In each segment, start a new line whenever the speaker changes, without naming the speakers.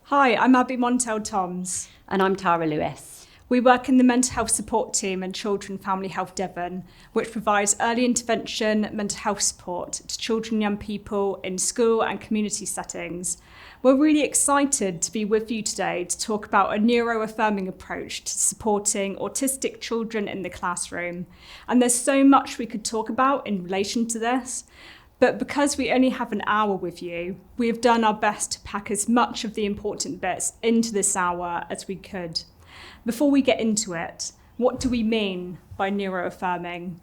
Hi, I'm Abby Montel-Toms.
And I'm Tara Lewis.
We work in the mental health support team in Children and Family Health Devon, which provides early intervention mental health support to children and young people in school and community settings. We're really excited to be with you today to talk about a neuro-affirming approach to supporting autistic children in the classroom. And there's so much we could talk about in relation to this. But because we only have an hour with you, we have done our best to pack as much of the important bits into this hour as we could. Before we get into it, what do we mean by neuro-affirming?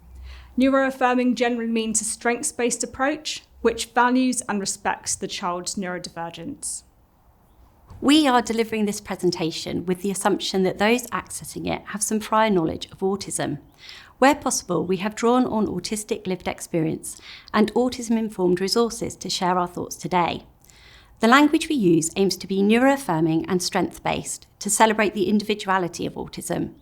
Neuro-affirming generally means a strengths-based approach which values and respects the child's neurodivergence.
We are delivering this presentation with the assumption that those accessing it have some prior knowledge of autism. Where possible, we have drawn on autistic lived experience and autism-informed resources to share our thoughts today. The language we use aims to be neuro-affirming and strength-based to celebrate the individuality of autism.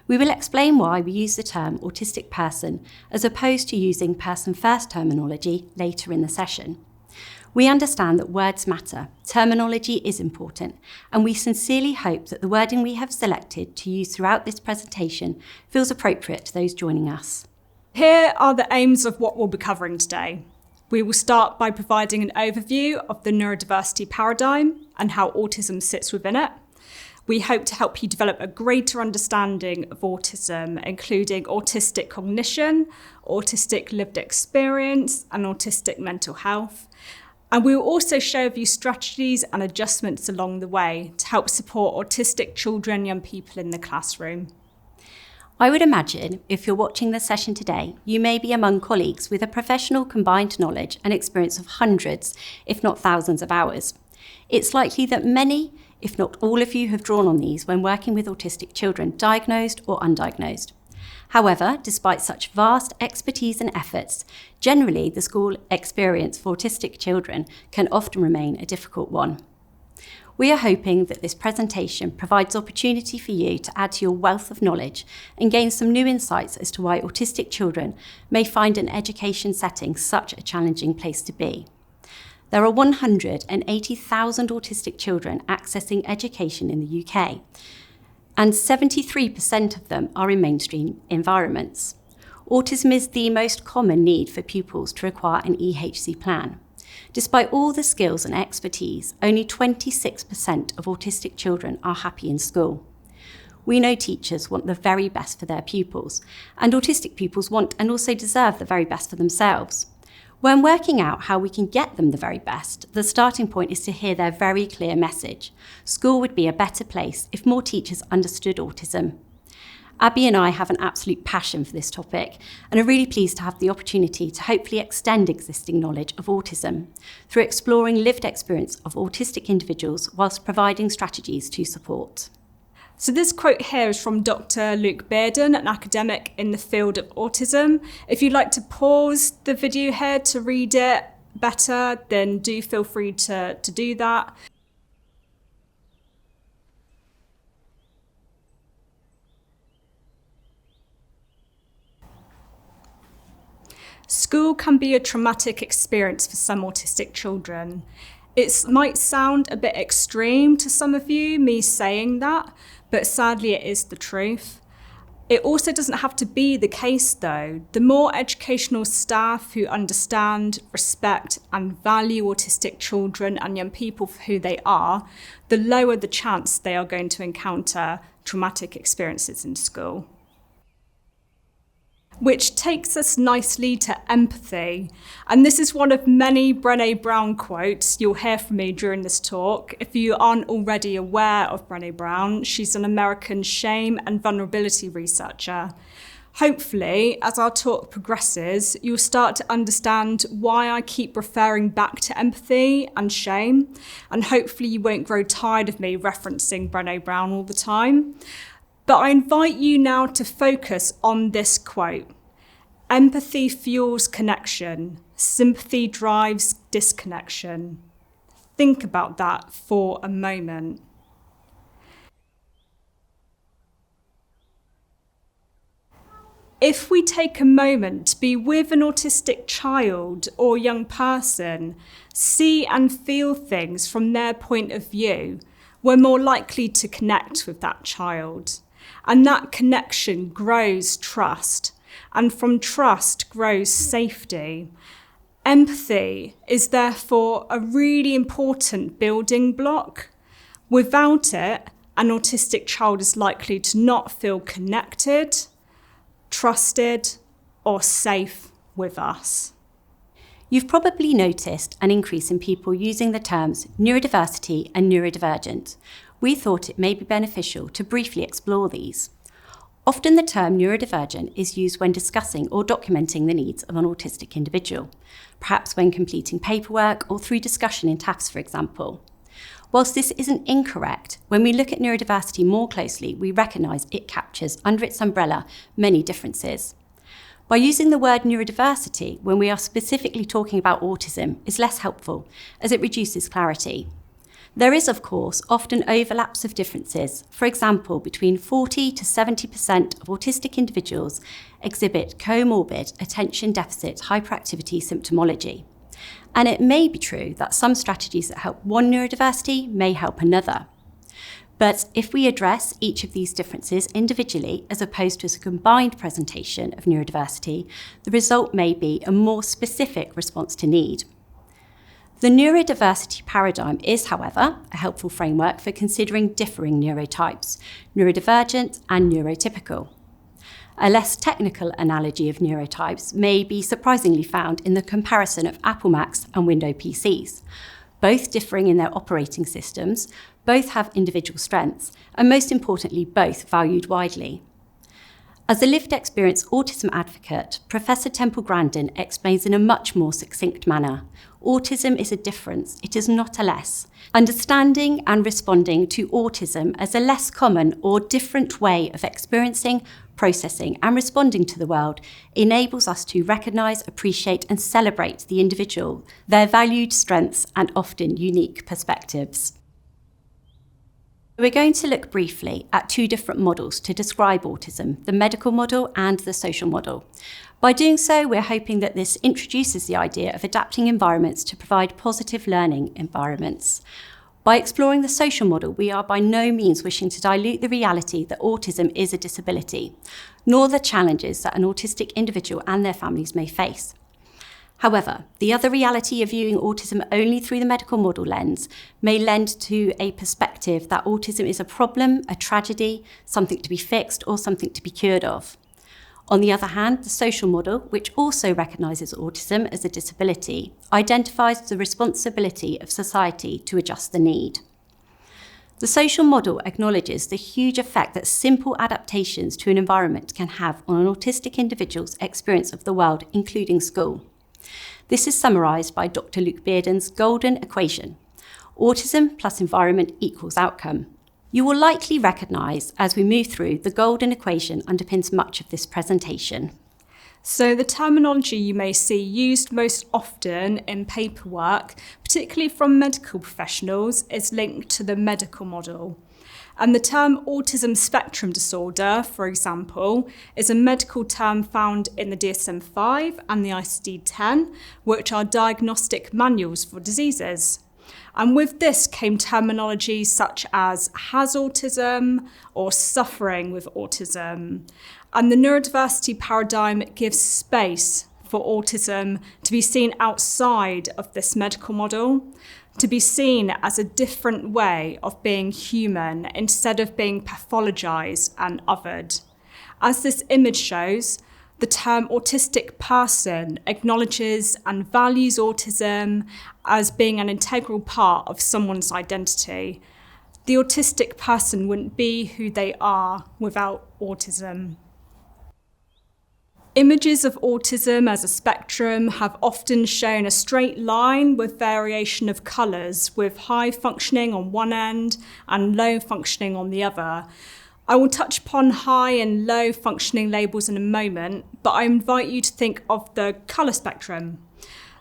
We will explain why we use the term autistic person as opposed to using person-first terminology later in the session. We understand that words matter, terminology is important, and we sincerely hope that the wording we have selected to use throughout this presentation feels appropriate to those joining us.
Here are the aims of what we'll be covering today. We will start by providing an overview of the neurodiversity paradigm and how autism sits within it. We hope to help you develop a greater understanding of autism, including autistic cognition, autistic lived experience, and autistic mental health. And we will also share with you strategies and adjustments along the way to help support autistic children and young people in the classroom.
I would imagine if you're watching this session today, you may be among colleagues with a professional combined knowledge and experience of hundreds, if not thousands of hours. It's likely that many, if not all of you, have drawn on these when working with autistic children, diagnosed or undiagnosed. However, despite such vast expertise and efforts, generally the school experience for autistic children can often remain a difficult one. We are hoping that this presentation provides opportunity for you to add to your wealth of knowledge and gain some new insights as to why autistic children may find an education setting such a challenging place to be. There are 180,000 autistic children accessing education in the UK, and 73% of them are in mainstream environments. Autism is the most common need for pupils to require an EHC plan. Despite all the skills and expertise, only 26% of autistic children are happy in school. We know teachers want the very best for their pupils, and autistic pupils want and also deserve the very best for themselves. When working out how we can get them the very best, the starting point is to hear their very clear message. School would be a better place if more teachers understood autism. Abby and I have an absolute passion for this topic and are really pleased to have the opportunity to hopefully extend existing knowledge of autism through exploring lived experience of autistic individuals whilst providing strategies to support.
So this quote here is from Dr. Luke Bearden, an academic in the field of autism. If you'd like to pause the video here to read it better, then do feel free to do that. School can be a traumatic experience for some autistic children. It might sound a bit extreme to some of you, me saying that, but sadly it is the truth. It also doesn't have to be the case though. The more educational staff who understand, respect and value autistic children and young people for who they are, the lower the chance they are going to encounter traumatic experiences in school. Which takes us nicely to empathy. And this is one of many Brené Brown quotes you'll hear from me during this talk. If you aren't already aware of Brené Brown, she's an American shame and vulnerability researcher. Hopefully, as our talk progresses, you'll start to understand why I keep referring back to empathy and shame. And hopefully you won't grow tired of me referencing Brené Brown all the time. But I invite you now to focus on this quote. Empathy fuels connection. Sympathy drives disconnection. Think about that for a moment. If we take a moment to be with an autistic child or young person, see and feel things from their point of view, we're more likely to connect with that child. And that connection grows trust. And from trust grows safety. Empathy is therefore a really important building block. Without it, an autistic child is likely to not feel connected, trusted, or safe with us.
You've probably noticed an increase in people using the terms neurodiversity and neurodivergent. We thought it may be beneficial to briefly explore these. Often the term neurodivergent is used when discussing or documenting the needs of an autistic individual, perhaps when completing paperwork or through discussion in tasks, for example. Whilst this isn't incorrect, when we look at neurodiversity more closely, we recognise it captures under its umbrella many differences. By using the word neurodiversity when we are specifically talking about autism is less helpful, as it reduces clarity. There is, of course, often overlaps of differences. For example, between 40 to 70% of autistic individuals exhibit comorbid attention deficit hyperactivity symptomology. And it may be true that some strategies that help one neurodiversity may help another. But if we address each of these differences individually, as opposed to a combined presentation of neurodiversity, the result may be a more specific response to need. The neurodiversity paradigm is, however, a helpful framework for considering differing neurotypes, neurodivergent and neurotypical. A less technical analogy of neurotypes may be surprisingly found in the comparison of Apple Macs and Windows PCs. Both differing in their operating systems, both have individual strengths, and most importantly, both valued widely. As a lived experience autism advocate, Professor Temple Grandin explains in a much more succinct manner. Autism is a difference, it is not a less. Understanding and responding to autism as a less common or different way of experiencing, processing and responding to the world enables us to recognise, appreciate and celebrate the individual, their valued strengths and often unique perspectives. We're going to look briefly at two different models to describe autism, the medical model and the social model. By doing so, we're hoping that this introduces the idea of adapting environments to provide positive learning environments. By exploring the social model, we are by no means wishing to dilute the reality that autism is a disability, nor the challenges that an autistic individual and their families may face. However, the other reality of viewing autism only through the medical model lens may lend to a perspective that autism is a problem, a tragedy, something to be fixed or something to be cured of. On the other hand, the social model, which also recognises autism as a disability, identifies the responsibility of society to adjust the need. The social model acknowledges the huge effect that simple adaptations to an environment can have on an autistic individual's experience of the world, including school. This is summarised by Dr. Luke Bearden's golden equation. Autism plus environment equals outcome. You will likely recognise as we move through the golden equation underpins much of this presentation.
So the terminology you may see used most often in paperwork, particularly from medical professionals, is linked to the medical model. And the term autism spectrum disorder, for example, is a medical term found in the DSM-5 and the ICD-10, which are diagnostic manuals for diseases. And with this came terminology such as has autism or suffering with autism. And the neurodiversity paradigm gives space for autism to be seen outside of this medical model, to be seen as a different way of being human instead of being pathologized and othered. As this image shows, the term autistic person acknowledges and values autism as being an integral part of someone's identity. The autistic person wouldn't be who they are without autism. Images of autism as a spectrum have often shown a straight line with variation of colours, with high functioning on one end and low functioning on the other. I will touch upon high and low functioning labels in a moment, but I invite you to think of the colour spectrum.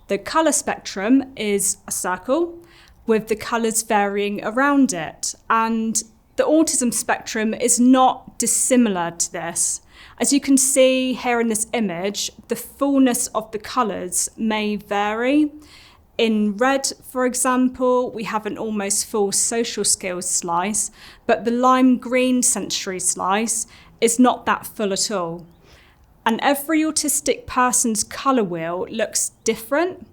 The colour spectrum is a circle with the colours varying around it, and the autism spectrum is not dissimilar to this. As you can see here in this image, the fullness of the colours may vary. In red, for example, we have an almost full social skills slice, but the lime green sensory slice is not that full at all. And every autistic person's colour wheel looks different.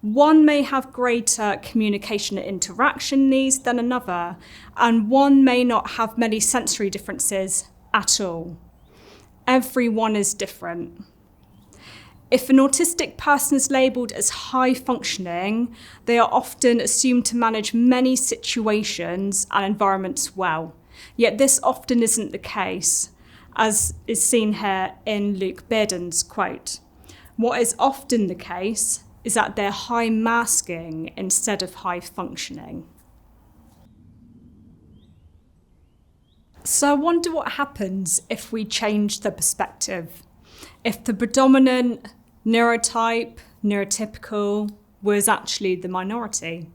One may have greater communication and interaction needs than another, and one may not have many sensory differences at all. Everyone is different. If an autistic person is labelled as high functioning, they are often assumed to manage many situations and environments well. Yet this often isn't the case, as is seen here in Luke Bearden's quote. What is often the case is that they're high masking instead of high functioning. So I wonder what happens if we change the perspective. If the predominant neurotype, neurotypical, was actually the minority.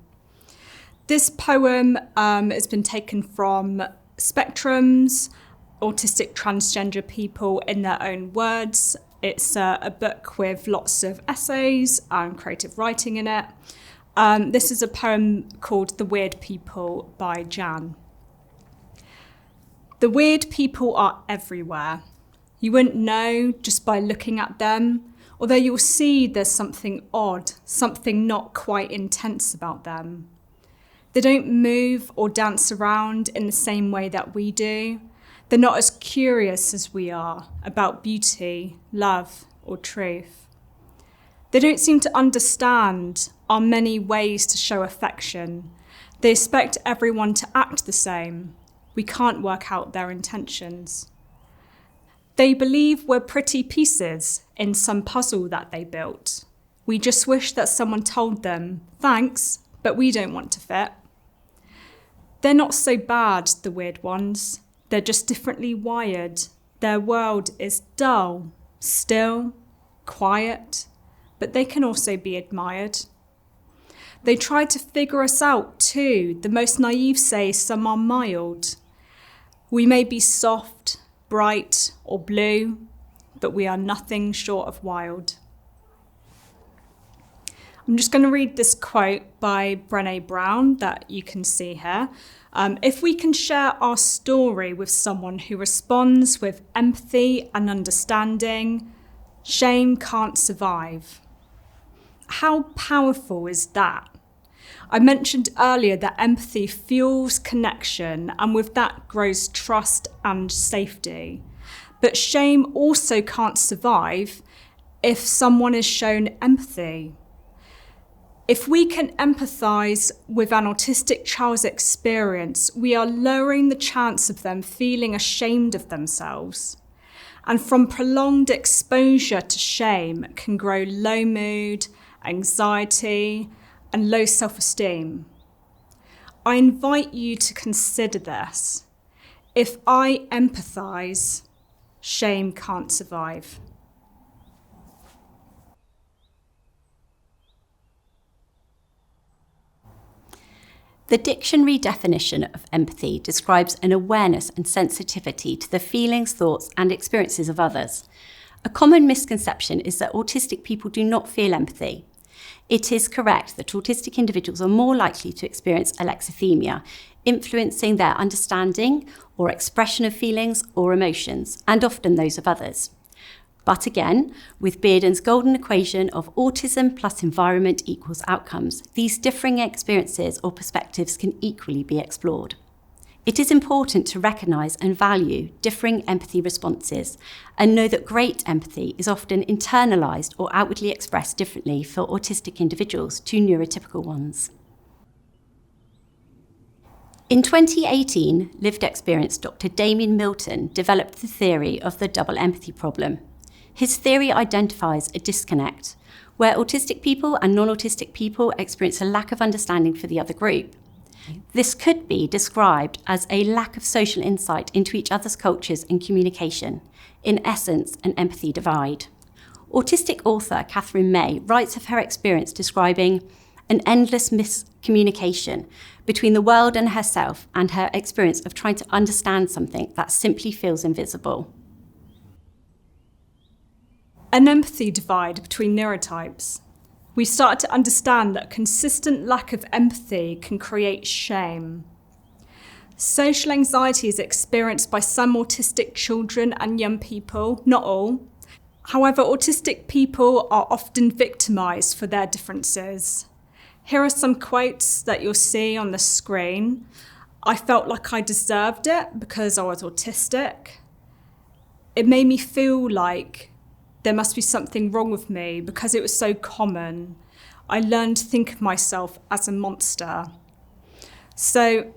This poem has been taken from Spectrum's Autistic Transgender People in Their Own Words. It's a book with lots of essays and creative writing in it. This is a poem called The Weird People by Jan. The weird people are everywhere. You wouldn't know just by looking at them, although you'll see there's something odd, something not quite intense about them. They don't move or dance around in the same way that we do. They're not as curious as we are about beauty, love, or truth. They don't seem to understand our many ways to show affection. They expect everyone to act the same. We can't work out their intentions. They believe we're pretty pieces in some puzzle that they built. We just wish that someone told them, thanks, but we don't want to fit. They're not so bad, the weird ones. They're just differently wired. Their world is dull, still, quiet, but they can also be admired. They try to figure us out too. The most naive say some are mild. We may be soft, bright, or blue, but we are nothing short of wild. I'm just going to read this quote by Brené Brown that you can see here. If we can share our story with someone who responds with empathy and understanding, shame can't survive. How powerful is that? I mentioned earlier that empathy fuels connection, and with that grows trust and safety. But shame also can't survive if someone is shown empathy. If we can empathise with an autistic child's experience, we are lowering the chance of them feeling ashamed of themselves. And from prolonged exposure to shame can grow low mood, anxiety, and low self-esteem. I invite you to consider this. If I empathise, shame can't survive.
The dictionary definition of empathy describes an awareness and sensitivity to the feelings, thoughts, and experiences of others. A common misconception is that autistic people do not feel empathy. It is correct that autistic individuals are more likely to experience alexithymia, influencing their understanding or expression of feelings or emotions, and often those of others. But again, with Bearden's golden equation of autism plus environment equals outcomes, these differing experiences or perspectives can equally be explored. It is important to recognise and value differing empathy responses and know that great empathy is often internalised or outwardly expressed differently for autistic individuals to neurotypical ones. In 2018, lived experience Dr. Damien Milton developed the theory of the double empathy problem. His theory identifies a disconnect where autistic people and non-autistic people experience a lack of understanding for the other group. This could be described as a lack of social insight into each other's cultures and communication, in essence, an empathy divide. Autistic author Catherine May writes of her experience describing an endless miscommunication between the world and herself and her experience of trying to understand something that simply feels invisible.
An empathy divide between neurotypes. we start to understand that consistent lack of empathy can create shame. Social anxiety is experienced by some autistic children and young people, not all. However, autistic people are often victimised for their differences. Here are some quotes that you'll see on the screen. I felt like I deserved it because I was autistic. It made me feel like there must be something wrong with me because it was so common. I learned to think of myself as a monster. So,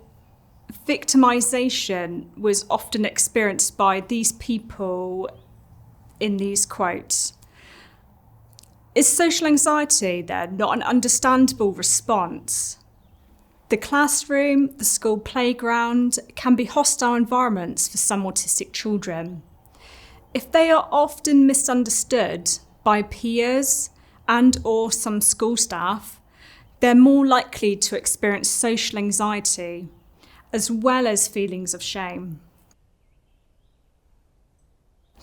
victimisation was often experienced by these people in these quotes. Is social anxiety then not an understandable response? The classroom, the school playground can be hostile environments for some autistic children. If they are often misunderstood by peers and/or some school staff, they're more likely to experience social anxiety, as well as feelings of shame.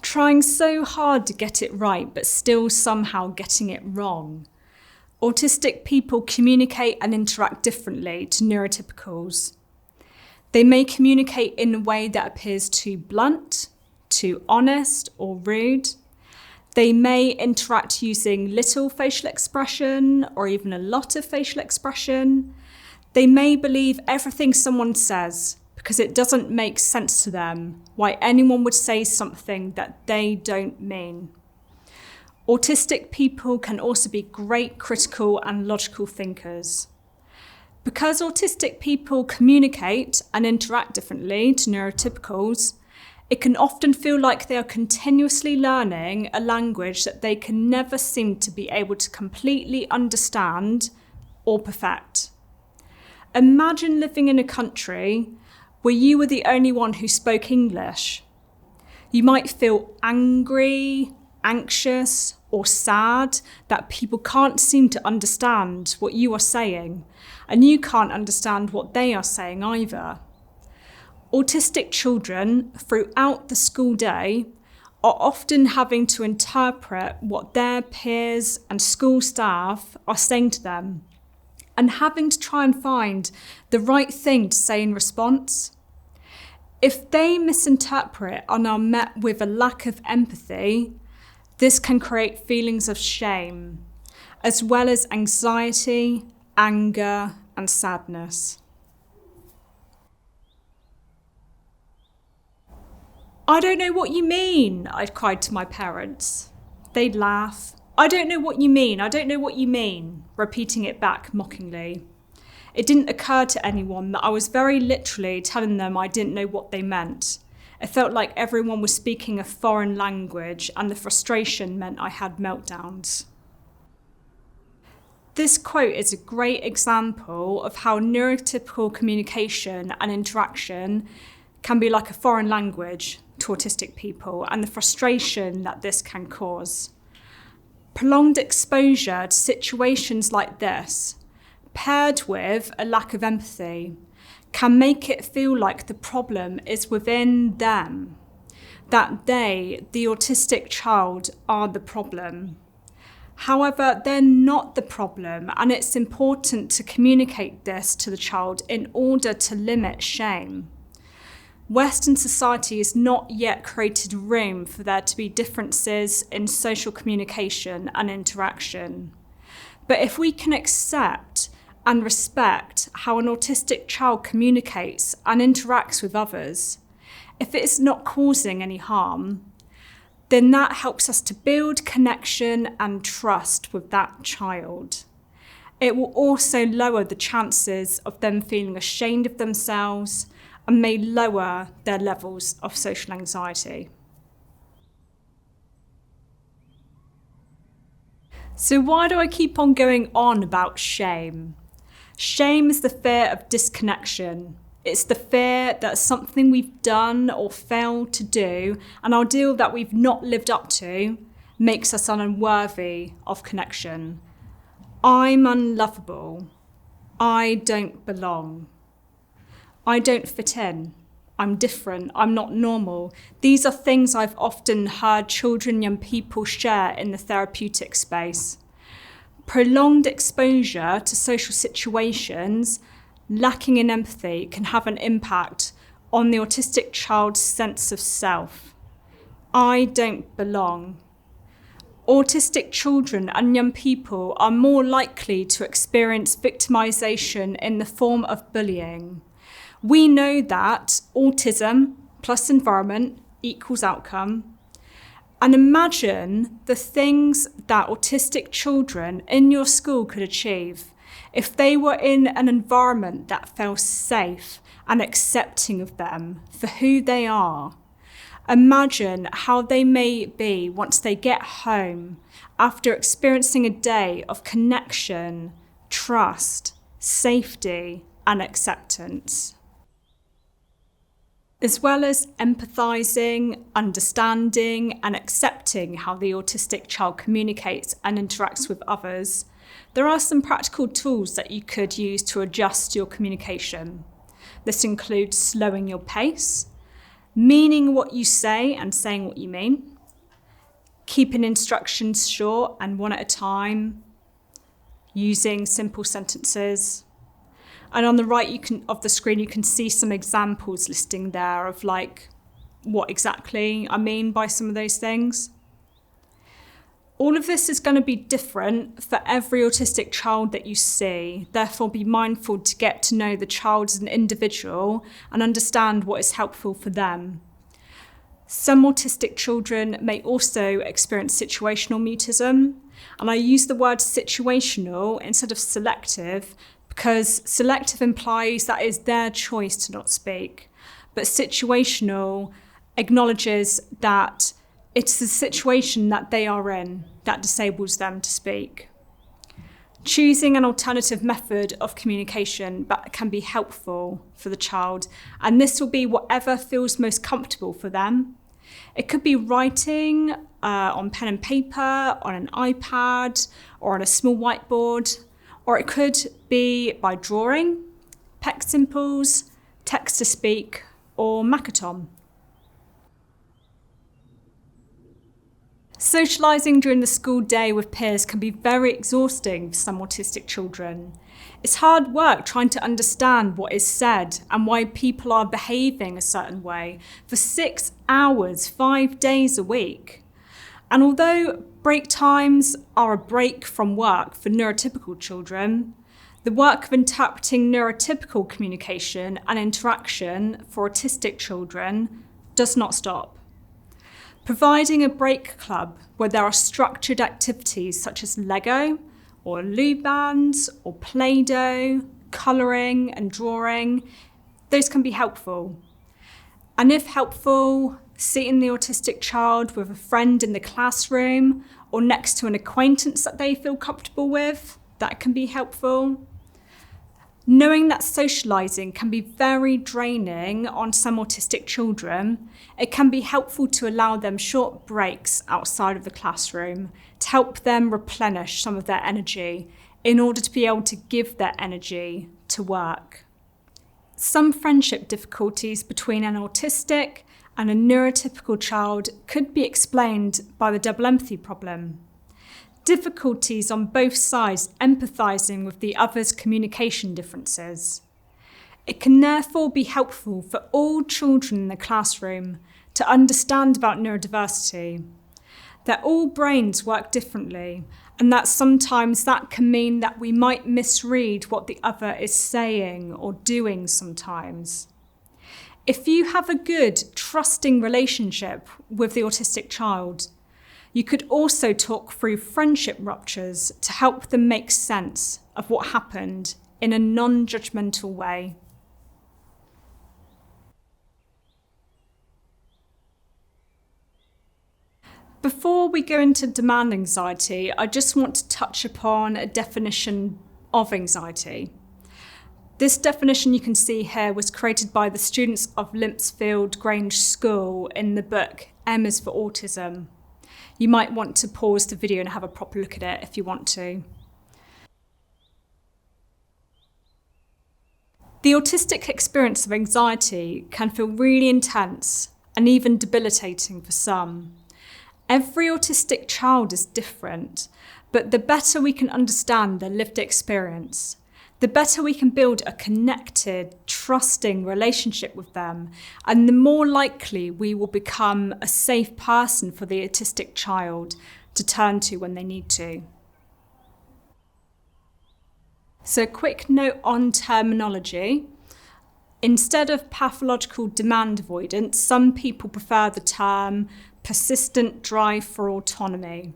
Trying so hard to get it right, but still somehow getting it wrong. Autistic people communicate and interact differently to neurotypicals. They may communicate in a way that appears too blunt, too honest, or rude. They may interact using little facial expression or even a lot of facial expression. They may believe everything someone says because it doesn't make sense to them why anyone would say something that they don't mean. Autistic people can also be great critical and logical thinkers. Because autistic people communicate and interact differently to neurotypicals, it can often feel like they are continuously learning a language that they can never seem to be able to completely understand or perfect. Imagine living in a country where you were the only one who spoke English. You might feel angry, anxious, or sad that people can't seem to understand what you are saying, and you can't understand what they are saying either. Autistic children, throughout the school day, are often having to interpret what their peers and school staff are saying to them, and having to try and find the right thing to say in response. If they misinterpret and are met with a lack of empathy, this can create feelings of shame, as well as anxiety, anger, and sadness. I don't know what you mean, I cried to my parents. They'd laugh. I don't know what you mean, I don't know what you mean, repeating it back mockingly. It didn't occur to anyone that I was very literally telling them I didn't know what they meant. It felt like everyone was speaking a foreign language, and the frustration meant I had meltdowns. This quote is a great example of how neurotypical communication and interaction can be like a foreign language to autistic people, and the frustration that this can cause. Prolonged exposure to situations like this, paired with a lack of empathy, can make it feel like the problem is within them, that they, the autistic child, are the problem. However, they're not the problem, and it's important to communicate this to the child in order to limit shame. Western society has not yet created room for there to be differences in social communication and interaction. But if we can accept and respect how an autistic child communicates and interacts with others, if it is not causing any harm, then that helps us to build connection and trust with that child. It will also lower the chances of them feeling ashamed of themselves and may lower their levels of social anxiety. So why do I keep on going on about shame? Shame is the fear of disconnection. It's the fear that something we've done or failed to do, an ideal that we've not lived up to, makes us unworthy of connection. I'm unlovable. I don't belong. I don't fit in. I'm different. I'm not normal. These are things I've often heard children, young people share in the therapeutic space. Prolonged exposure to social situations lacking in empathy can have an impact on the autistic child's sense of self. I don't belong. Autistic children and young people are more likely to experience victimization in the form of bullying. We know that autism plus environment equals outcome. And imagine the things that autistic children in your school could achieve if they were in an environment that felt safe and accepting of them for who they are. Imagine how they may be once they get home after experiencing a day of connection, trust, safety, and acceptance. As well as empathizing, understanding, and accepting how the autistic child communicates and interacts with others, there are some practical tools that you could use to adjust your communication. This includes slowing your pace, meaning what you say and saying what you mean, keeping instructions short and one at a time, using simple sentences. And on the right of the screen, you can see some examples listing there of what exactly I mean by some of those things. All of this is going to be different for every autistic child that you see. Therefore, be mindful to get to know the child as an individual and understand what is helpful for them. Some autistic children may also experience situational mutism, and I use the word situational instead of selective because selective implies that it's their choice to not speak, but situational acknowledges that it's the situation that they are in that disables them to speak. Choosing an alternative method of communication can be helpful for the child, and this will be whatever feels most comfortable for them. It could be writing on pen and paper, on an iPad, or on a small whiteboard, or it could be by drawing, Peck Simples, text-to-speak, or Makaton. Socialising during the school day with peers can be very exhausting for some autistic children. It's hard work trying to understand what is said and why people are behaving a certain way for 6 hours, 5 days a week. And although break times are a break from work for neurotypical children, the work of interpreting neurotypical communication and interaction for autistic children does not stop. Providing a break club where there are structured activities such as Lego or loo bands or Play-Doh, colouring and drawing, those can be helpful. And if helpful, seating the autistic child with a friend in the classroom or next to an acquaintance that they feel comfortable with, that can be helpful. Knowing that socialising can be very draining on some autistic children, it can be helpful to allow them short breaks outside of the classroom to help them replenish some of their energy in order to be able to give their energy to work. Some friendship difficulties between an autistic and a neurotypical child could be explained by the double empathy problem. Difficulties on both sides empathising with the other's communication differences. It can therefore be helpful for all children in the classroom to understand about neurodiversity, that all brains work differently, and that sometimes that can mean that we might misread what the other is saying or doing sometimes. If you have a good, trusting relationship with the autistic child, you could also talk through friendship ruptures to help them make sense of what happened in a non-judgmental way. Before we go into demand anxiety, I just want to touch upon a definition of anxiety. This definition you can see here was created by the students of Limpsfield Grange School in the book M is for Autism. You might want to pause the video and have a proper look at it if you want to. The autistic experience of anxiety can feel really intense and even debilitating for some. Every autistic child is different, but the better we can understand their lived experience, the better we can build a connected, trusting relationship with them, and the more likely we will become a safe person for the autistic child to turn to when they need to. So a quick note on terminology. Instead of pathological demand avoidance, some people prefer the term persistent drive for autonomy.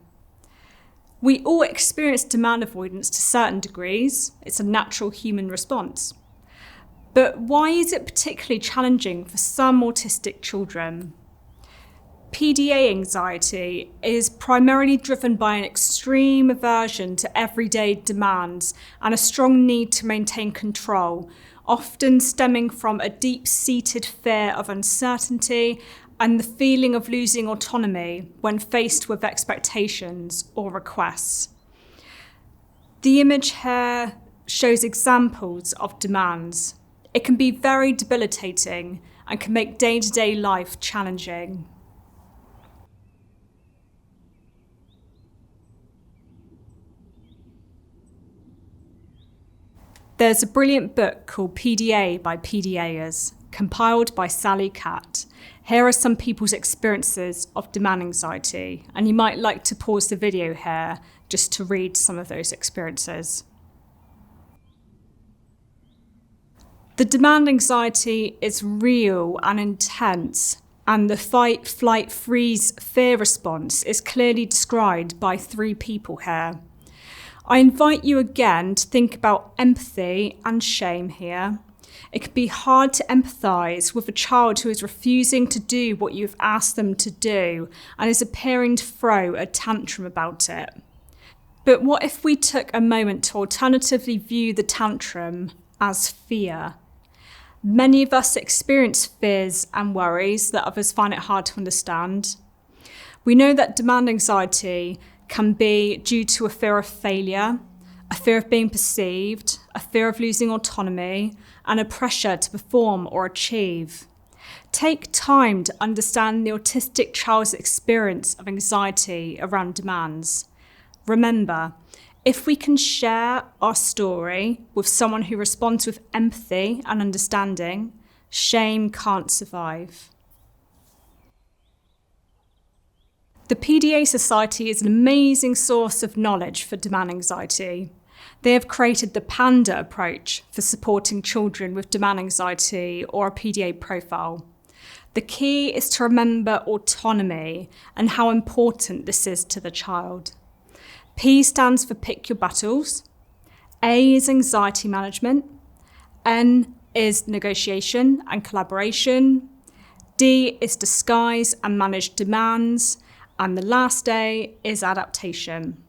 We all experience demand avoidance to certain degrees. It's a natural human response. But why is it particularly challenging for some autistic children? PDA anxiety is primarily driven by an extreme aversion to everyday demands and a strong need to maintain control, often stemming from a deep-seated fear of uncertainty and the feeling of losing autonomy when faced with expectations or requests. The image here shows examples of demands. It can be very debilitating and can make day-to-day life challenging. There's a brilliant book called PDA by PDAers, compiled by Sally Catt. Here are some people's experiences of demand anxiety, and you might like to pause the video here just to read some of those experiences. The demand anxiety is real and intense, and the fight, flight, freeze, fear response is clearly described by 3 people here. I invite you again to think about empathy and shame here. It can be hard to empathise with a child who is refusing to do what you've asked them to do and is appearing to throw a tantrum about it. But what if we took a moment to alternatively view the tantrum as fear? Many of us experience fears and worries that others find it hard to understand. We know that demand anxiety can be due to a fear of failure, a fear of being perceived, a fear of losing autonomy, and a pressure to perform or achieve. Take time to understand the autistic child's experience of anxiety around demands. Remember, if we can share our story with someone who responds with empathy and understanding, shame can't survive. The PDA Society is an amazing source of knowledge for demand anxiety. They have created the PANDA approach for supporting children with demand anxiety or a PDA profile. The key is to remember autonomy and how important this is to the child. P stands for pick your battles. A is anxiety management. N is negotiation and collaboration. D is disguise and manage demands. And the last A is adaptation.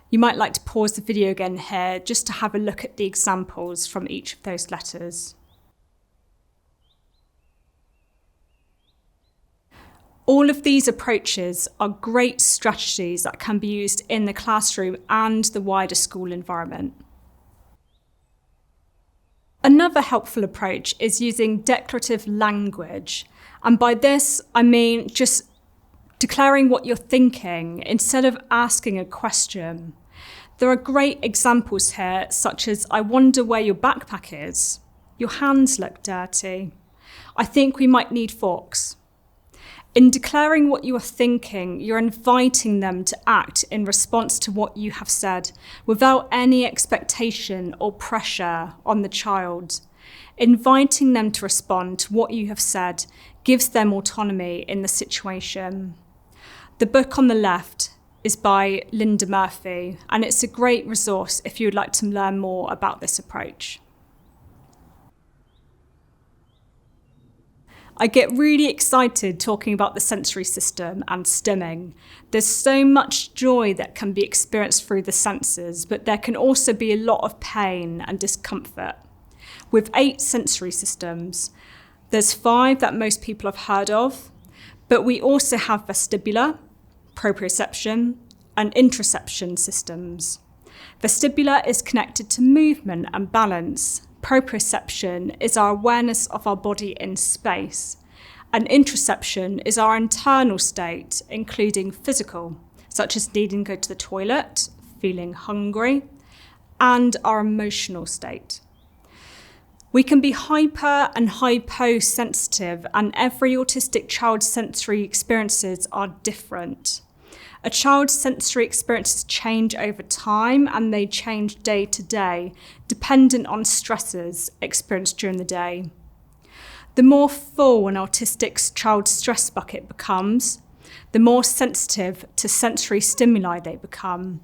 You might like to pause the video again here just to have a look at the examples from each of those letters. All of these approaches are great strategies that can be used in the classroom and the wider school environment. Another helpful approach is using declarative language. And by this, I mean just declaring what you're thinking instead of asking a question. There are great examples here, such as, I wonder where your backpack is. Your hands look dirty. I think we might need forks. In declaring what you are thinking, you're inviting them to act in response to what you have said, without any expectation or pressure on the child. Inviting them to respond to what you have said gives them autonomy in the situation. The book on the left is by Linda Murphy, and it's a great resource if you would like to learn more about this approach. I get really excited talking about the sensory system and stimming. There's so much joy that can be experienced through the senses, but there can also be a lot of pain and discomfort. With 8 sensory systems, there's 5 that most people have heard of, but we also have vestibular, proprioception, and interoception systems. Vestibular is connected to movement and balance. Proprioception is our awareness of our body in space. And interoception is our internal state, including physical, such as needing to go to the toilet, feeling hungry, and our emotional state. We can be hyper and hyposensitive, and every autistic child's sensory experiences are different. A child's sensory experiences change over time, and they change day to day, dependent on stresses experienced during the day. The more full an autistic child's stress bucket becomes, the more sensitive to sensory stimuli they become.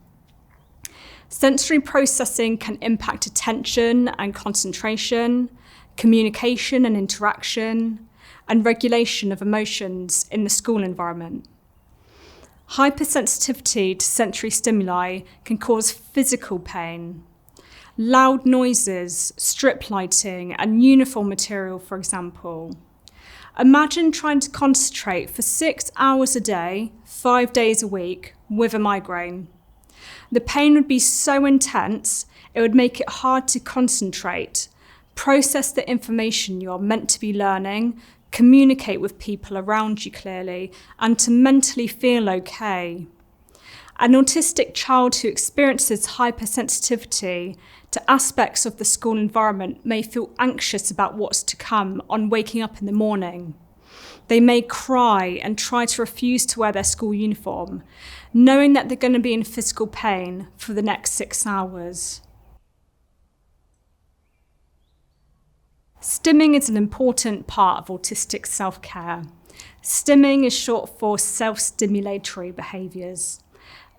Sensory processing can impact attention and concentration, communication and interaction, and regulation of emotions in the school environment. Hypersensitivity to sensory stimuli can cause physical pain. Loud noises, strip lighting, and uniform material, for example. Imagine trying to concentrate for 6 hours a day, 5 days a week, with a migraine. The pain would be so intense, it would make it hard to concentrate, process the information you are meant to be learning, communicate with people around you clearly, and to mentally feel okay. An autistic child who experiences hypersensitivity to aspects of the school environment may feel anxious about what's to come on waking up in the morning. They may cry and try to refuse to wear their school uniform, knowing that they're going to be in physical pain for the next 6 hours. Stimming is an important part of autistic self-care. Stimming is short for self-stimulatory behaviours.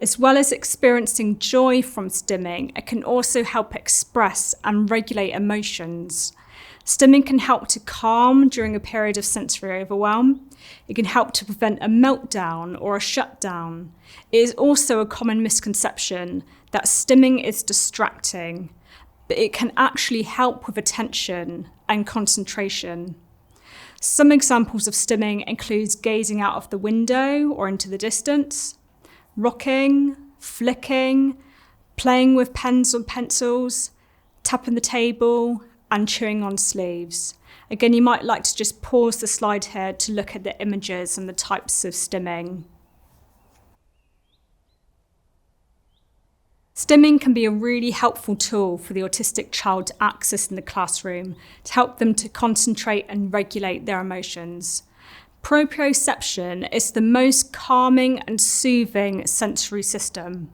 As well as experiencing joy from stimming, it can also help express and regulate emotions. Stimming can help to calm during a period of sensory overwhelm. It can help to prevent a meltdown or a shutdown. It is also a common misconception that stimming is distracting, but it can actually help with attention and concentration. Some examples of stimming include gazing out of the window or into the distance, rocking, flicking, playing with pens or pencils, tapping the table, and chewing on sleeves. Again, you might like to just pause the slide here to look at the images and the types of stimming. Stimming can be a really helpful tool for the autistic child to access in the classroom to help them to concentrate and regulate their emotions. Proprioception is the most calming and soothing sensory system.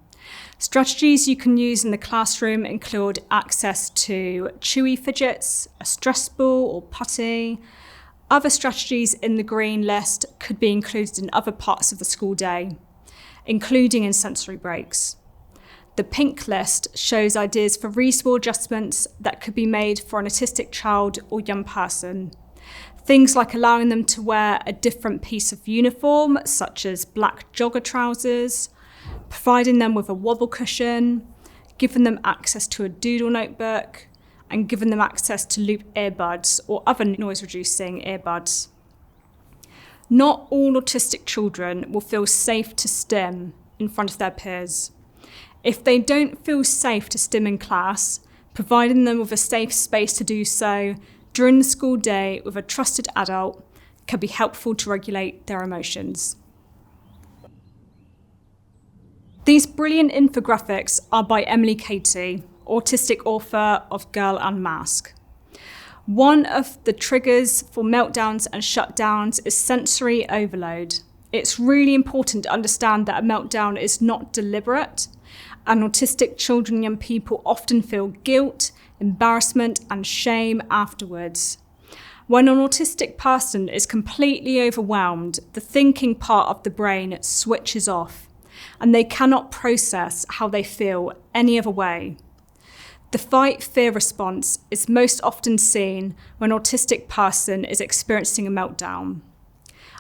Strategies you can use in the classroom include access to chewy fidgets, a stress ball or putty. Other strategies in the green list could be included in other parts of the school day, including in sensory breaks. The pink list shows ideas for reasonable adjustments that could be made for an autistic child or young person. Things like allowing them to wear a different piece of uniform, such as black jogger trousers, providing them with a wobble cushion, giving them access to a doodle notebook, and giving them access to loop earbuds or other noise-reducing earbuds. Not all autistic children will feel safe to stim in front of their peers. If they don't feel safe to stim in class, providing them with a safe space to do so during the school day with a trusted adult can be helpful to regulate their emotions. These brilliant infographics are by Emily Cady, autistic author of Girl Unmasked. One of the triggers for meltdowns and shutdowns is sensory overload. It's really important to understand that a meltdown is not deliberate, and autistic children and young people often feel guilt, embarrassment, and shame afterwards. When an autistic person is completely overwhelmed, the thinking part of the brain switches off, and they cannot process how they feel any other way. The fight-fear response is most often seen when an autistic person is experiencing a meltdown.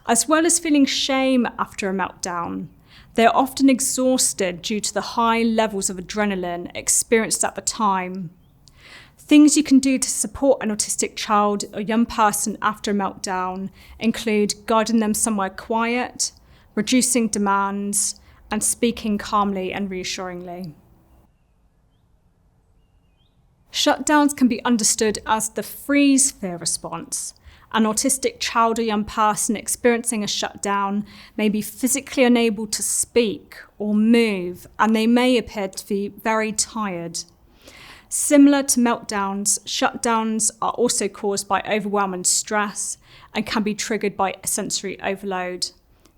As well as feeling shame after a meltdown, they are often exhausted due to the high levels of adrenaline experienced at the time. Things you can do to support an autistic child or young person after a meltdown include guiding them somewhere quiet, reducing demands, and speaking calmly and reassuringly. Shutdowns can be understood as the freeze fear response. An autistic child or young person experiencing a shutdown may be physically unable to speak or move, and they may appear to be very tired. Similar to meltdowns, shutdowns are also caused by overwhelm and stress and can be triggered by sensory overload,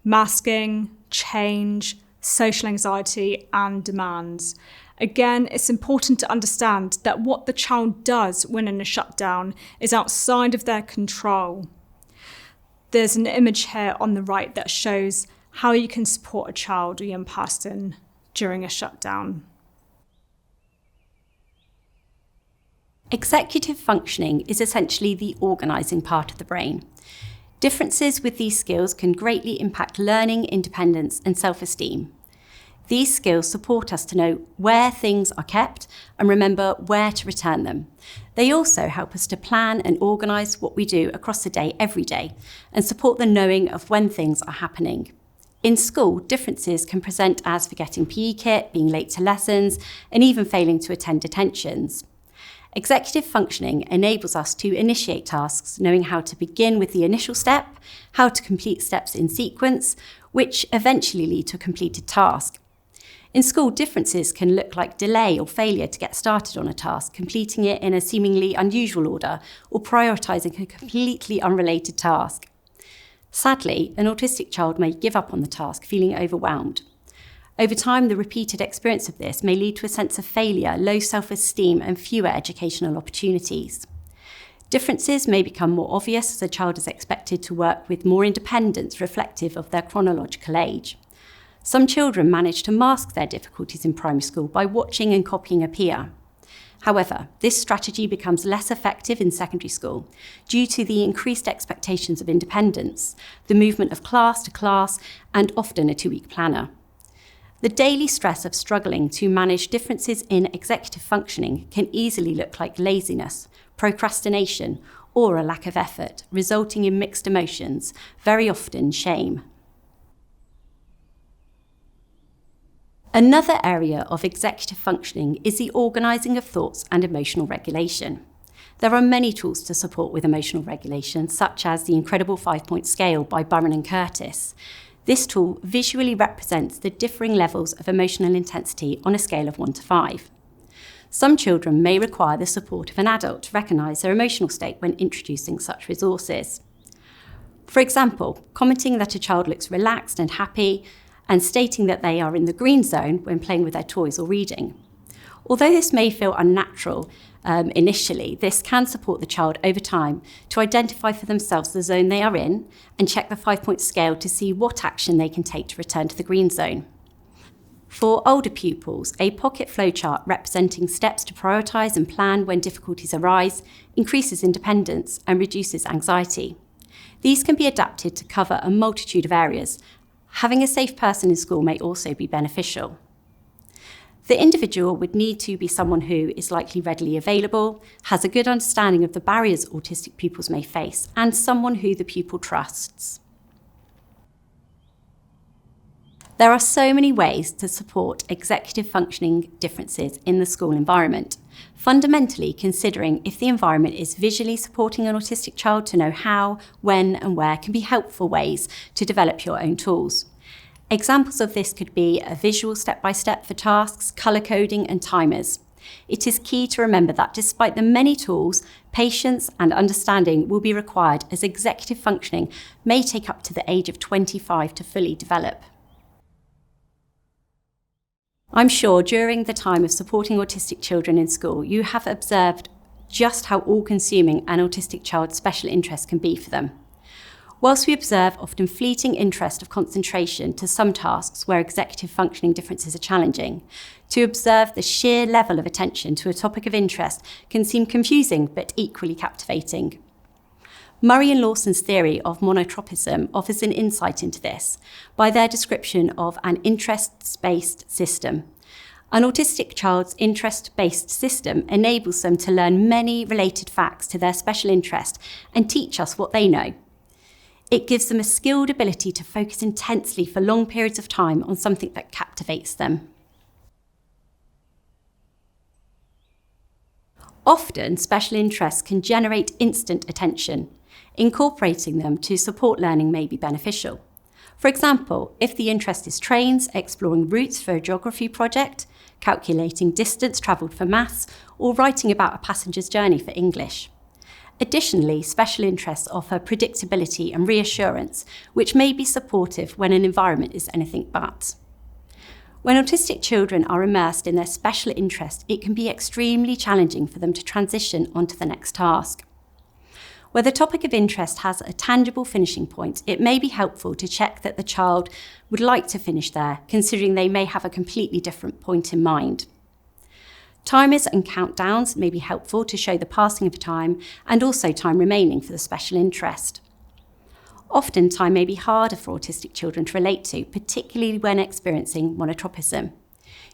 masking, change, social anxiety, and demands. Again, it's important to understand that what the child does when in a shutdown is outside of their control. There's an image here on the right that shows how you can support a child or young person during a shutdown.
Executive functioning is essentially the organising part of the brain. Differences with these skills can greatly impact learning, independence, and self-esteem. These skills support us to know where things are kept and remember where to return them. They also help us to plan and organise what we do across the day every day and support the knowing of when things are happening. In school, differences can present as forgetting PE kit, being late to lessons, and even failing to attend detentions. Executive functioning enables us to initiate tasks, knowing how to begin with the initial step, how to complete steps in sequence, which eventually lead to a completed task. In school, differences can look like delay or failure to get started on a task, completing it in a seemingly unusual order, or prioritising a completely unrelated task. Sadly, an autistic child may give up on the task, feeling overwhelmed. Over time, the repeated experience of this may lead to a sense of failure, low self-esteem, and fewer educational opportunities. Differences may become more obvious as a child is expected to work with more independence reflective of their chronological age. Some children manage to mask their difficulties in primary school by watching and copying a peer. However, this strategy becomes less effective in secondary school due to the increased expectations of independence, the movement of class to class, and often a 2-week planner. The daily stress of struggling to manage differences in executive functioning can easily look like laziness, procrastination, or a lack of effort, resulting in mixed emotions, very often shame. Another area of executive functioning is the organising of thoughts and emotional regulation. There are many tools to support with emotional regulation, such as the Incredible 5-Point Scale by Burren and Curtis. This tool visually represents the differing levels of emotional intensity on a scale of 1 to 5. Some children may require the support of an adult to recognise their emotional state when introducing such resources. For example, commenting that a child looks relaxed and happy, and stating that they are in the green zone when playing with their toys or reading. Although this may feel unnatural initially, this can support the child over time to identify for themselves the zone they are in and check the 5-point scale to see what action they can take to return to the green zone. For older pupils, a pocket flowchart representing steps to prioritise and plan when difficulties arise increases independence and reduces anxiety. These can be adapted to cover a multitude of areas. Having a safe person in school may also be beneficial. The individual would need to be someone who is likely readily available, has a good understanding of the barriers autistic pupils may face, and someone who the pupil trusts. There are so many ways to support executive functioning differences in the school environment, fundamentally considering if the environment is visually supporting an autistic child to know how, when, and where can be helpful ways to develop your own tools. Examples of this could be a visual step-by-step for tasks, colour coding, and timers. It is key to remember that despite the many tools, patience and understanding will be required as executive functioning may take up to the age of 25 to fully develop. I'm sure during the time of supporting autistic children in school, you have observed just how all-consuming an autistic child's special interest can be for them. Whilst we observe often fleeting interest of concentration to some tasks where executive functioning differences are challenging, to observe the sheer level of attention to a topic of interest can seem confusing but equally captivating. Murray and Lawson's theory of monotropism offers an insight into this by their description of an interest-based system. An autistic child's interest-based system enables them to learn many related facts to their special interest and teach us what they know. It gives them a skilled ability to focus intensely for long periods of time on something that captivates them. Often, special interests can generate instant attention. Incorporating them to support learning may be beneficial. For example, if the interest is trains, exploring routes for a geography project, calculating distance travelled for maths, or writing about a passenger's journey for English. Additionally, special interests offer predictability and reassurance, which may be supportive when an environment is anything but. When autistic children are immersed in their special interest, it can be extremely challenging for them to transition onto the next task. Where the topic of interest has a tangible finishing point, it may be helpful to check that the child would like to finish there, considering they may have a completely different point in mind. Timers and countdowns may be helpful to show the passing of time and also time remaining for the special interest. Often, time may be harder for autistic children to relate to, particularly when experiencing monotropism.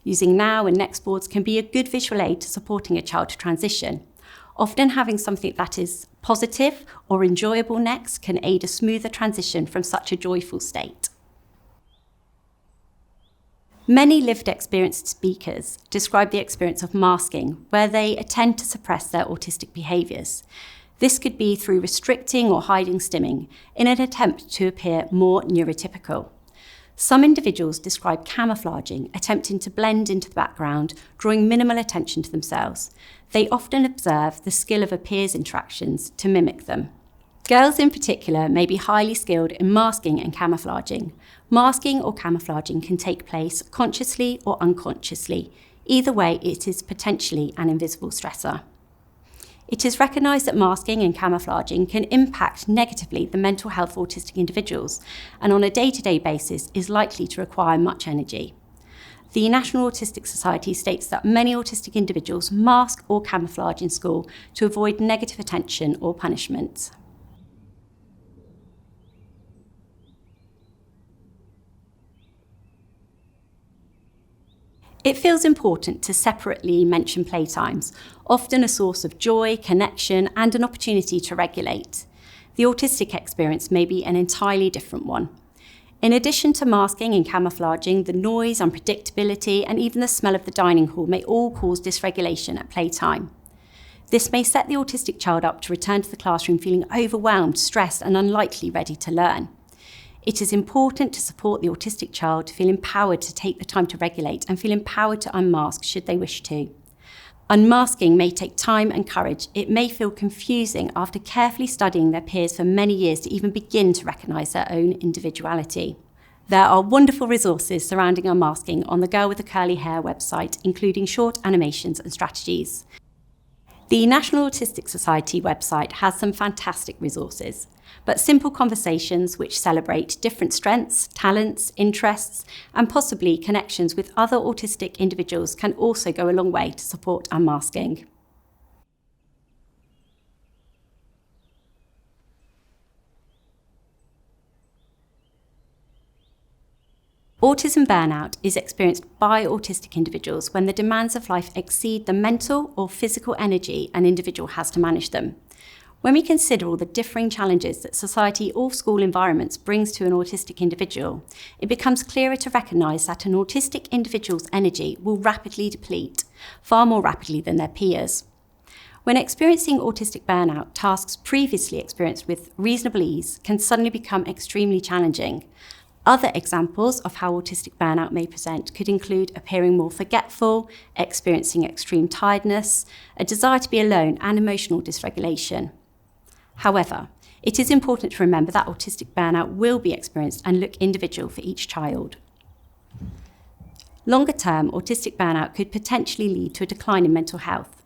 Using now and next boards can be a good visual aid to supporting a child to transition. Often having something that is positive or enjoyable next can aid a smoother transition from such a joyful state. Many lived experienced speakers describe the experience of masking, where they tend to suppress their autistic behaviours. This could be through restricting or hiding stimming in an attempt to appear more neurotypical. Some individuals describe camouflaging, attempting to blend into the background, drawing minimal attention to themselves. They often observe the skill of a peer's interactions to mimic them. Girls in particular may be highly skilled in masking and camouflaging. Masking or camouflaging can take place consciously or unconsciously. Either way, it is potentially an invisible stressor. It is recognised that masking and camouflaging can impact negatively the mental health of autistic individuals, and on a day-to-day basis is likely to require much energy. The National Autistic Society states that many autistic individuals mask or camouflage in school to avoid negative attention or punishment. It feels important to separately mention playtimes, often a source of joy, connection, and an opportunity to regulate. The autistic experience may be an entirely different one. In addition to masking and camouflaging, the noise, unpredictability, and even the smell of the dining hall may all cause dysregulation at playtime. This may set the autistic child up to return to the classroom feeling overwhelmed, stressed, and unlikely ready to learn. It is important to support the autistic child to feel empowered to take the time to regulate and feel empowered to unmask should they wish to. Unmasking may take time and courage. It may feel confusing after carefully studying their peers for many years to even begin to recognise their own individuality. There are wonderful resources surrounding unmasking on the Girl with the Curly Hair website, including short animations and strategies. The National Autistic Society website has some fantastic resources, but simple conversations which celebrate different strengths, talents, interests, and possibly connections with other autistic individuals can also go a long way to support unmasking. Autism burnout is experienced by autistic individuals when the demands of life exceed the mental or physical energy an individual has to manage them. When we consider all the differing challenges that society or school environments brings to an autistic individual, it becomes clearer to recognise that an autistic individual's energy will rapidly deplete, far more rapidly than their peers. When experiencing autistic burnout, tasks previously experienced with reasonable ease can suddenly become extremely challenging. Other examples of how autistic burnout may present could include appearing more forgetful, experiencing extreme tiredness, a desire to be alone, and emotional dysregulation. However, it is important to remember that autistic burnout will be experienced and look individual for each child. Longer term, autistic burnout could potentially lead to a decline in mental health.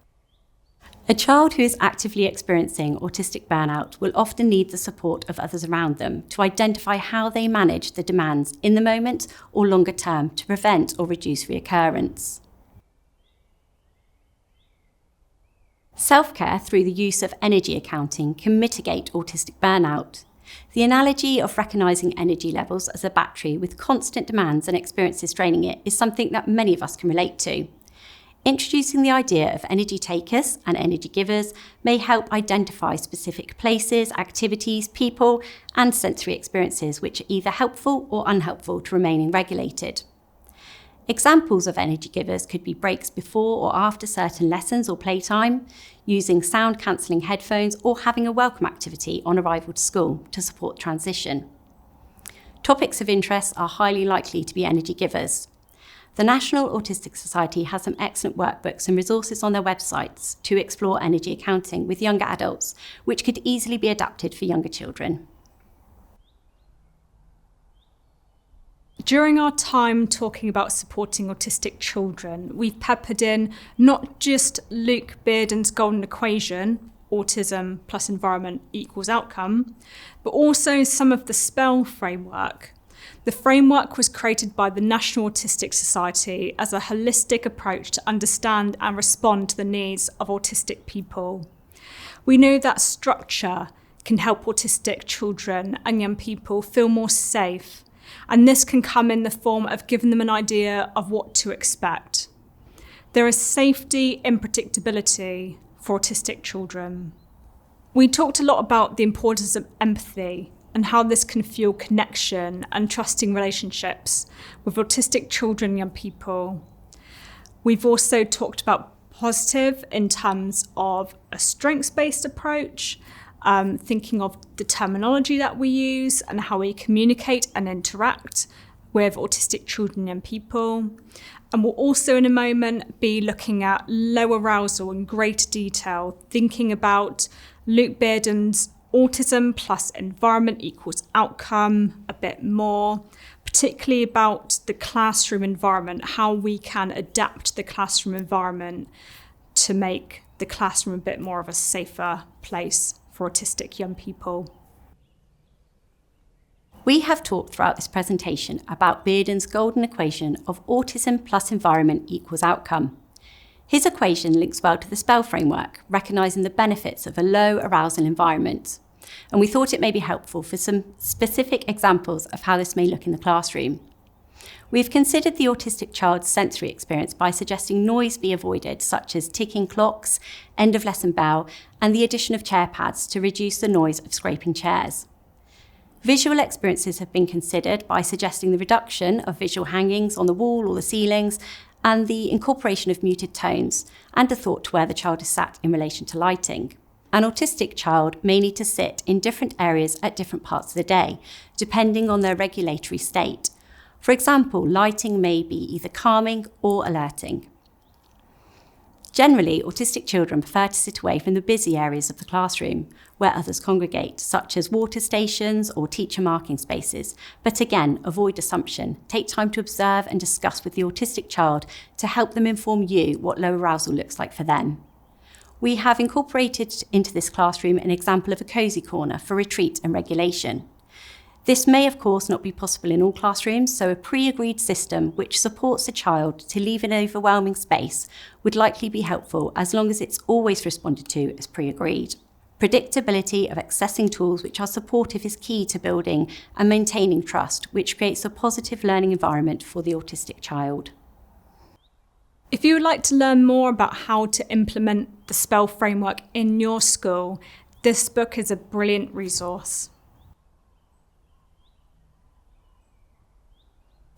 A child who is actively experiencing autistic burnout will often need the support of others around them to identify how they manage the demands in the moment or longer term to prevent or reduce reoccurrence. Self-care through the use of energy accounting can mitigate autistic burnout. The analogy of recognising energy levels as a battery with constant demands and experiences draining it is something that many of us can relate to. Introducing the idea of energy takers and energy givers may help identify specific places, activities, people, and sensory experiences which are either helpful or unhelpful to remaining regulated. Examples of energy givers could be breaks before or after certain lessons or playtime, using sound cancelling headphones, or having a welcome activity on arrival to school to support transition. Topics of interest are highly likely to be energy givers. The National Autistic Society has some excellent workbooks and resources on their websites to explore energy accounting with younger adults, which could easily be adapted for younger children.
During our time talking about supporting autistic children, we've peppered in not just Luke Bearden's golden equation, autism plus environment equals outcome, but also some of the SPELL framework. The framework was created by the National Autistic Society as a holistic approach to understand and respond to the needs of autistic people. We know that structure can help autistic children and young people feel more safe, and this can come in the form of giving them an idea of what to expect. There is safety in predictability for autistic children. We talked a lot about the importance of empathy and how this can fuel connection and trusting relationships with autistic children and young people. We've also talked about positive in terms of a strengths-based approach, thinking of the terminology that we use and how we communicate and interact with autistic children and young people. And we'll also in a moment be looking at low arousal in greater detail, thinking about Luke Bearden's autism plus environment equals outcome a bit more, particularly about the classroom environment, how we can adapt the classroom environment to make the classroom a bit more of a safer place for autistic young people.
We have talked throughout this presentation about Bearden's golden equation of autism plus environment equals outcome. His equation links well to the SPELL framework, recognising the benefits of a low arousal environment. And we thought it may be helpful for some specific examples of how this may look in the classroom. We've considered the autistic child's sensory experience by suggesting noise be avoided, such as ticking clocks, end of lesson bell, and the addition of chair pads to reduce the noise of scraping chairs. Visual experiences have been considered by suggesting the reduction of visual hangings on the wall or the ceilings, and the incorporation of muted tones, and a thought to where the child is sat in relation to lighting. An autistic child may need to sit in different areas at different parts of the day, depending on their regulatory state. For example, lighting may be either calming or alerting. Generally, autistic children prefer to sit away from the busy areas of the classroom, where others congregate, such as water stations or teacher marking spaces. But again, avoid assumption. Take time to observe and discuss with the autistic child to help them inform you what low arousal looks like for them. We have incorporated into this classroom an example of a cosy corner for retreat and regulation. This may, of course, not be possible in all classrooms, so a pre-agreed system which supports a child to leave an overwhelming space would likely be helpful as long as it's always responded to as pre-agreed. Predictability of accessing tools which are supportive is key to building and maintaining trust, which creates a positive learning environment for the autistic child.
If you would like to learn more about how to implement the SPELL framework in your school, this book is a brilliant resource.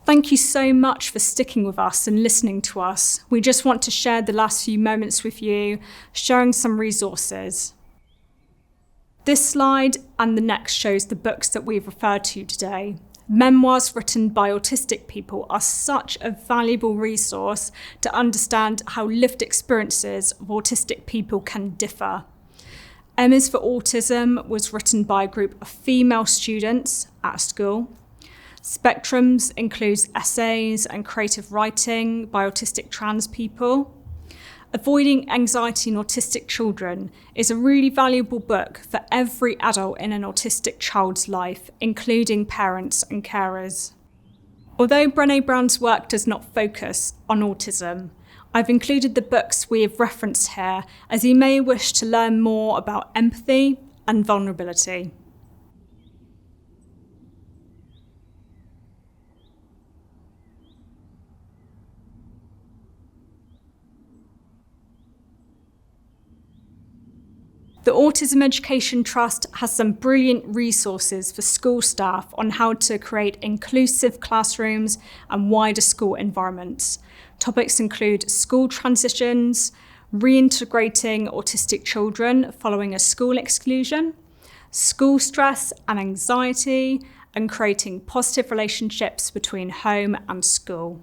Thank you so much for sticking with us and listening to us. We just want to share the last few moments with you, sharing some resources. This slide and the next shows the books that we've referred to today. Memoirs written by autistic people are such a valuable resource to understand how lived experiences of autistic people can differ. Emmys for Autism was written by a group of female students at school. Spectrums includes essays and creative writing by autistic trans people. Avoiding Anxiety in Autistic Children is a really valuable book for every adult in an autistic child's life, including parents and carers. Although Brené Brown's work does not focus on autism, I've included the books we have referenced here as you may wish to learn more about empathy and vulnerability. The Autism Education Trust has some brilliant resources for school staff on how to create inclusive classrooms and wider school environments. Topics include school transitions, reintegrating autistic children following a school exclusion, school stress and anxiety, and creating positive relationships between home and school.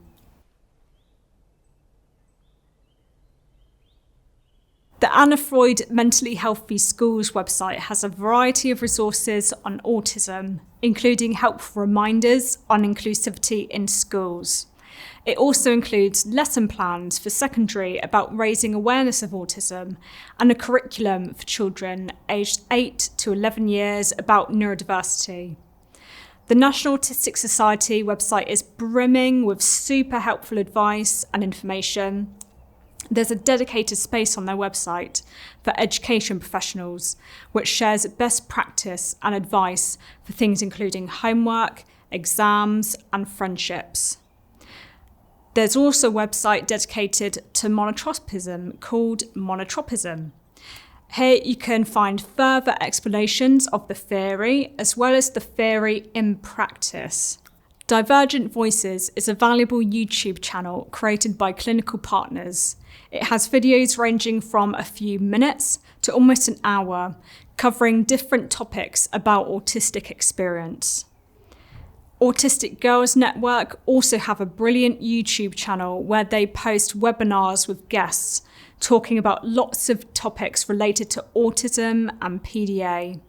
The Anna Freud Mentally Healthy Schools website has a variety of resources on autism, including helpful reminders on inclusivity in schools. It also includes lesson plans for secondary about raising awareness of autism and a curriculum for children aged 8 to 11 years about neurodiversity. The National Autistic Society website is brimming with super helpful advice and information. There's a dedicated space on their website for education professionals, which shares best practice and advice for things including homework, exams, and friendships. There's also a website dedicated to monotropism called Monotropism. Here you can find further explanations of the theory, as well as the theory in practice. Divergent Voices is a valuable YouTube channel created by clinical partners. It has videos ranging from a few minutes to almost an hour, covering different topics about autistic experience. Autistic Girls Network also have a brilliant YouTube channel where they post webinars with guests talking about lots of topics related to autism and PDA.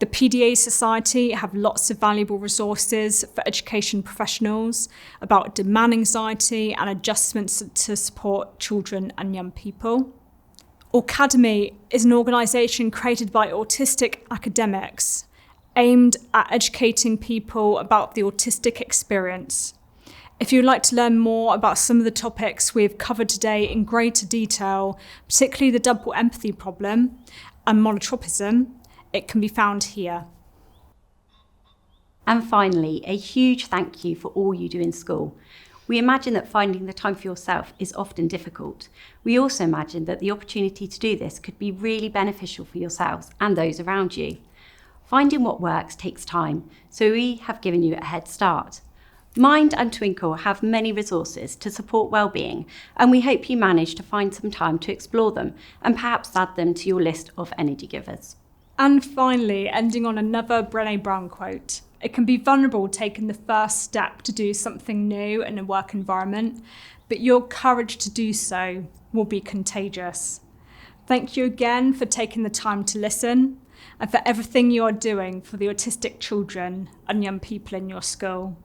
The PDA Society have lots of valuable resources for education professionals about demand anxiety and adjustments to support children and young people. Aucademy is an organisation created by autistic academics aimed at educating people about the autistic experience. If you'd like to learn more about some of the topics we've covered today in greater detail, particularly the double empathy problem and monotropism, it can be found here.
And finally, a huge thank you for all you do in school. We imagine that finding the time for yourself is often difficult. We also imagine that the opportunity to do this could be really beneficial for yourselves and those around you. Finding what works takes time, so we have given you a head start. Mind and Twinkle have many resources to support wellbeing, and we hope you manage to find some time to explore them and perhaps add them to your list of energy givers.
And finally, ending on another Brené Brown quote. It can be vulnerable taking the first step to do something new in a work environment, but your courage to do so will be contagious. Thank you again for taking the time to listen and for everything you are doing for the autistic children and young people in your school.